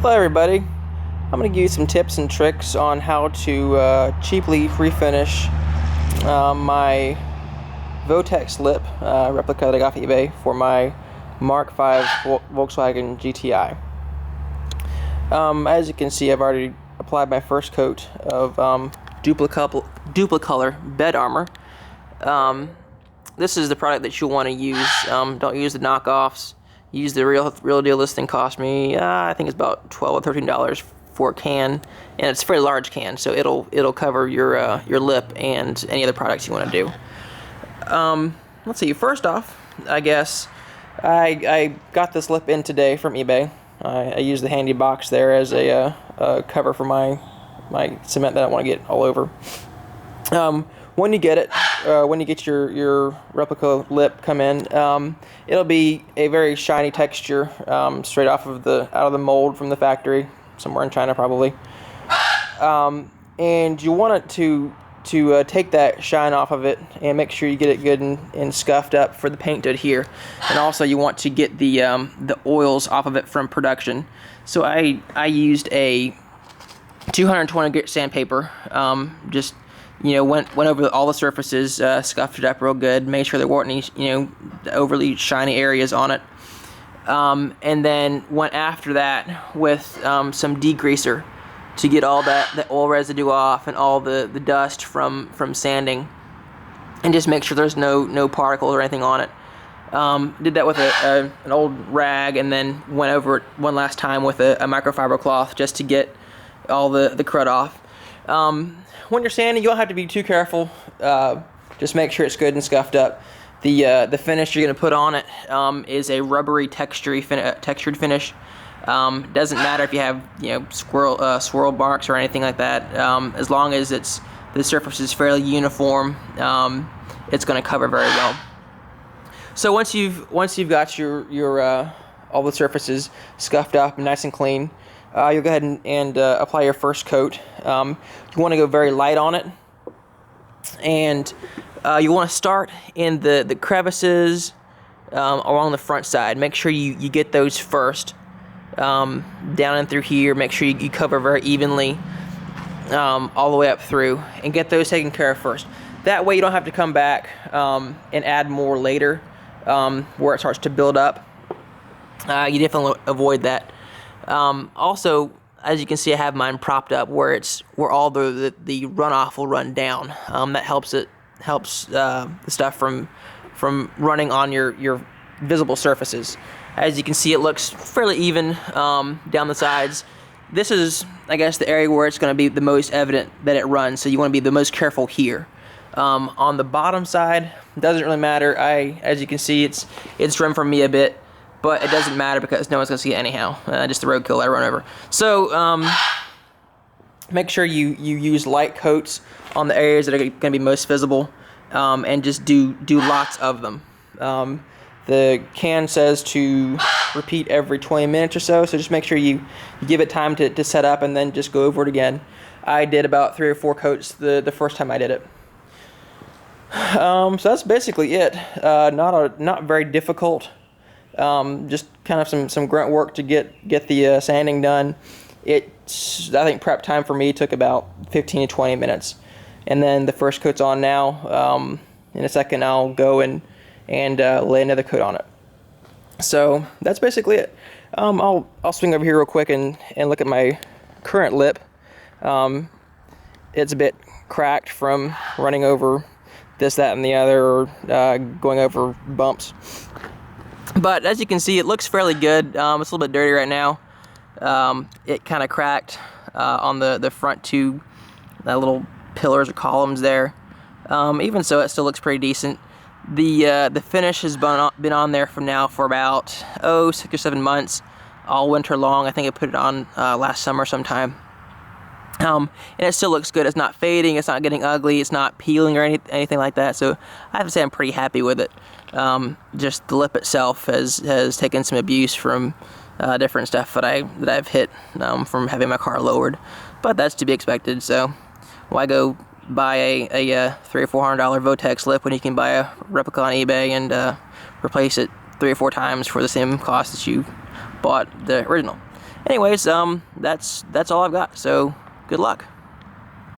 Hello everybody, I'm going to give you some tips and tricks on how to cheaply refinish my Votex Lip replica that I got off eBay for my Mark V Volkswagen GTI. As you can see, I've already applied my first coat of Dupli-color bed armor. This is the product that you'll want to use. Don't use the knockoffs. Use the real deal. This thing cost me, I think it's about $12 or $13 for a can, and it's a very large can, so it'll cover your lip and any other products you want to do. Let's see. First off, I guess I got this lip in today from eBay. I used the handy box there as a cover for my cement that I want to get all over. When you get it, when you get your replica lip come in, it'll be a very shiny texture, straight off of out of the mold from the factory, somewhere in China probably. And you want it to take that shine off of it and make sure you get it good and scuffed up for the paint to adhere. And also you want to get the oils off of it from production. So I used a 220 grit sandpaper, just went over all the surfaces, scuffed it up real good, made sure there weren't any overly shiny areas on it, and then went after that with some degreaser to get all the oil residue off and all the dust from sanding, and just make sure there's no particles or anything on it. Did that with an old rag, and then went over it one last time with a microfiber cloth just to get all the crud off. When you're sanding, you don't have to be too careful. Just make sure it's good and scuffed up. The finish you're going to put on it is a rubbery textured finish. Doesn't matter if you have swirl marks or anything like that. As long as the surface is fairly uniform, it's going to cover very well. So once you've got your all the surfaces scuffed up and nice and clean, you'll go ahead and apply your first coat. You want to go very light on it, and you want to start in the crevices along the front side. Make sure you get those first, down and through here. Make sure you cover very evenly all the way up through, and get those taken care of first. That way you don't have to come back and add more later, where it starts to build up. You definitely avoid that. Also, as you can see, I have mine propped up where all the runoff will run down. That helps the stuff from running on your visible surfaces. As you can see, it looks fairly even down the sides. This is, I guess, the area where it's going to be the most evident that it runs, so you want to be the most careful here. On the bottom side, it doesn't really matter. As you can see, it's run from me a bit, but it doesn't matter because no one's going to see it anyhow. Just the roadkill I run over. So make sure you use light coats on the areas that are going to be most visible, and just do lots of them. The can says to repeat every 20 minutes or so, so just make sure you give it time to set up and then just go over it again. I did about 3 or 4 coats the first time I did it. So that's basically it. Not very difficult. Just kind of some grunt work to get the sanding done. I think prep time for me took about 15 to 20 minutes, and then the first coat's on now. In a second I'll go and lay another coat on it. So that's basically it. I'll swing over here real quick and look at my current lip. It's a bit cracked from running over this, that, and the other, or going over bumps. But as you can see, it looks fairly good. It's a little bit dirty right now. It kind of cracked on the front 2 little pillars or columns there. Even so, it still looks pretty decent. The finish has been on there for about 6 or 7 months, all winter long. I think I put it on last summer sometime. And it still looks good. It's not fading, it's not getting ugly, it's not peeling or anything like that. So I have to say I'm pretty happy with it. Just the lip itself has taken some abuse from different stuff that I've hit from having my car lowered, but that's to be expected. So why go buy a $300 or $400 Votex Lip when you can buy a replica on eBay and replace it 3 or 4 times for the same cost that you bought the original? anyways, that's all I've got. So good luck.